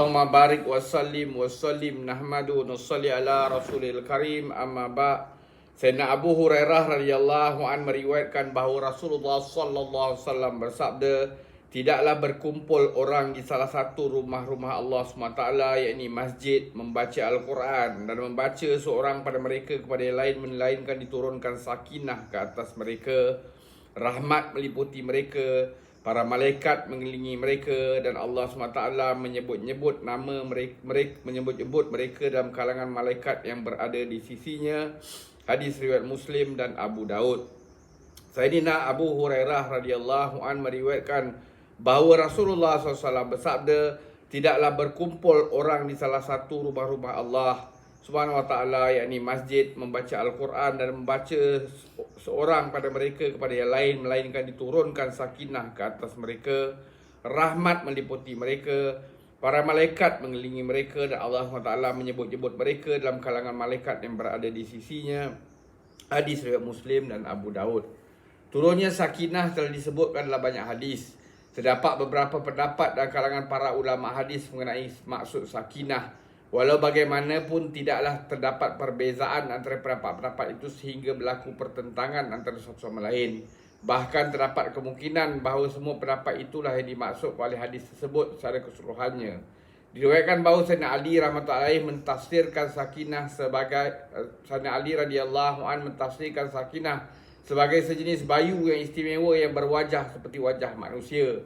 Allahumma barik wa sallim nahmadu nusalli ala rasulil karim amma ba'. Sayyidina Abu Hurairah radhiyallahu an meriwayatkan bahawa Rasulullah sallallahu alaihi wasallam bersabda, tidaklah berkumpul orang di salah satu rumah-rumah Allah SWT, yakni masjid, membaca Al-Quran dan membaca seorang pada mereka kepada yang lain, melainkan diturunkan sakinah ke atas mereka, rahmat meliputi mereka, para malaikat mengelilingi mereka, dan Allah SWT menyebut-nyebut nama mereka, menyebut-nyebut mereka dalam kalangan malaikat yang berada di sisinya. Hadis riwayat Muslim dan Abu Daud. Sayyidina Abu Hurairah radhiyallahu an meriwayatkan bahawa Rasulullah SAW bersabda, tidaklah berkumpul orang di salah satu rumah-rumah Allah Subhanahu wa ta'ala, yakni masjid, membaca Al-Quran dan membaca seorang pada mereka kepada yang lain, melainkan diturunkan sakinah ke atas mereka, rahmat meliputi mereka, para malaikat mengelilingi mereka, dan Allah SWT menyebut-nyebut mereka dalam kalangan malaikat yang berada di sisinya. Hadis riwayat Muslim dan Abu Daud. Turunnya sakinah telah disebutkan dalam banyak hadis. Terdapat beberapa pendapat dalam kalangan para ulama hadis mengenai maksud sakinah. Walau bagaimanapun, tidaklah terdapat perbezaan antara pendapat-pendapat itu sehingga berlaku pertentangan antara satu sama lain. Bahkan terdapat kemungkinan bahawa semua pendapat itulah yang dimaksud oleh hadis tersebut secara keseluruhannya. Diriwayatkan bahawa Sayyidina Ali rahmatullahi mentafsirkan sakinah sebagai Sayyidina Ali radhiyallahu an mentafsirkan sakinah sebagai sejenis bayu yang istimewa yang berwajah seperti wajah manusia.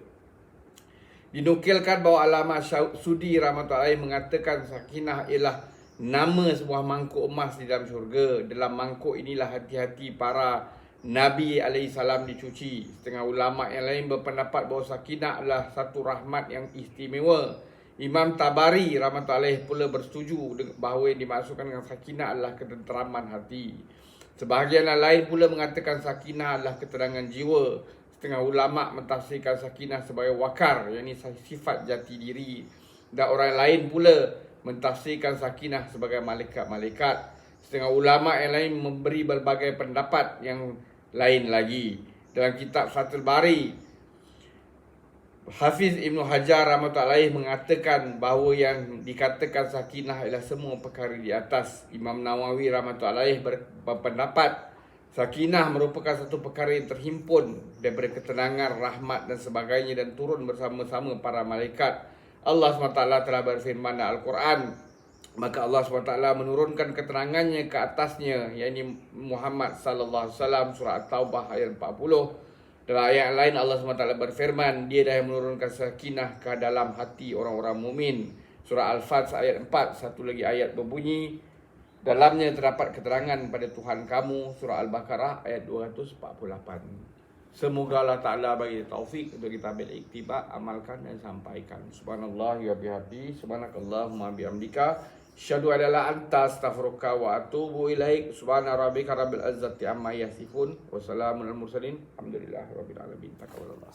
Dinukilkan bahawa Allamah Sudi rahmatullahi mengatakan sakinah ialah nama sebuah mangkuk emas di dalam syurga. Dalam mangkuk inilah hati-hati para Nabi alaihissalam dicuci. Setengah ulama yang lain berpendapat bahawa sakinah adalah satu rahmat yang istimewa. Imam Tabari rahmatullahi pula bersetuju bahawa yang dimaksudkan dengan sakinah adalah ketenteraman hati. Sebahagian lain pula mengatakan sakinah adalah ketenangan jiwa. Setengah ulama mentafsirkan sakinah sebagai wakar, yakni sifat jati diri. Dan orang lain pula mentafsirkan sakinah sebagai malaikat-malaikat. Setengah ulama yang lain memberi berbagai pendapat yang lain lagi. Dalam kitab Fathul Bari, Hafiz Ibn Hajar rahmatullahi mengatakan bahawa yang dikatakan sakinah ialah semua perkara di atas. Imam Nawawi rahmatullahi berpendapat sakinah merupakan satu perkara yang terhimpun daripada ketenangan, rahmat dan sebagainya, dan turun bersama-sama para malaikat. Allah SWT telah berfirman dalam Al-Quran, maka Allah SWT menurunkan ketenangannya ke atasnya, yakni Muhammad sallallahu alaihi wasallam, surah At-Taubah ayat 40. Dalam ayat lain Allah SWT berfirman, dia dah menurunkan sakinah ke dalam hati orang-orang mumin. Surah Al-Fath ayat 4, satu lagi ayat berbunyi, dalamnya terdapat keterangan pada Tuhan kamu. Surah Al-Baqarah ayat 248. Semoga Allah Ta'ala bagi taufik untuk kita ambil iktibar, amalkan dan sampaikan. Subhanallah wa bihamdi, subhanakallahumma bihamdika, asyhadu an la ilaha illa anta, astaghfiruka wa atubu ilaik. Subhana rabbika rabbil izzati amma yasifun, wa salamun alal mursalin, alhamdulillahi rabbil alamin. Taqabbalallah.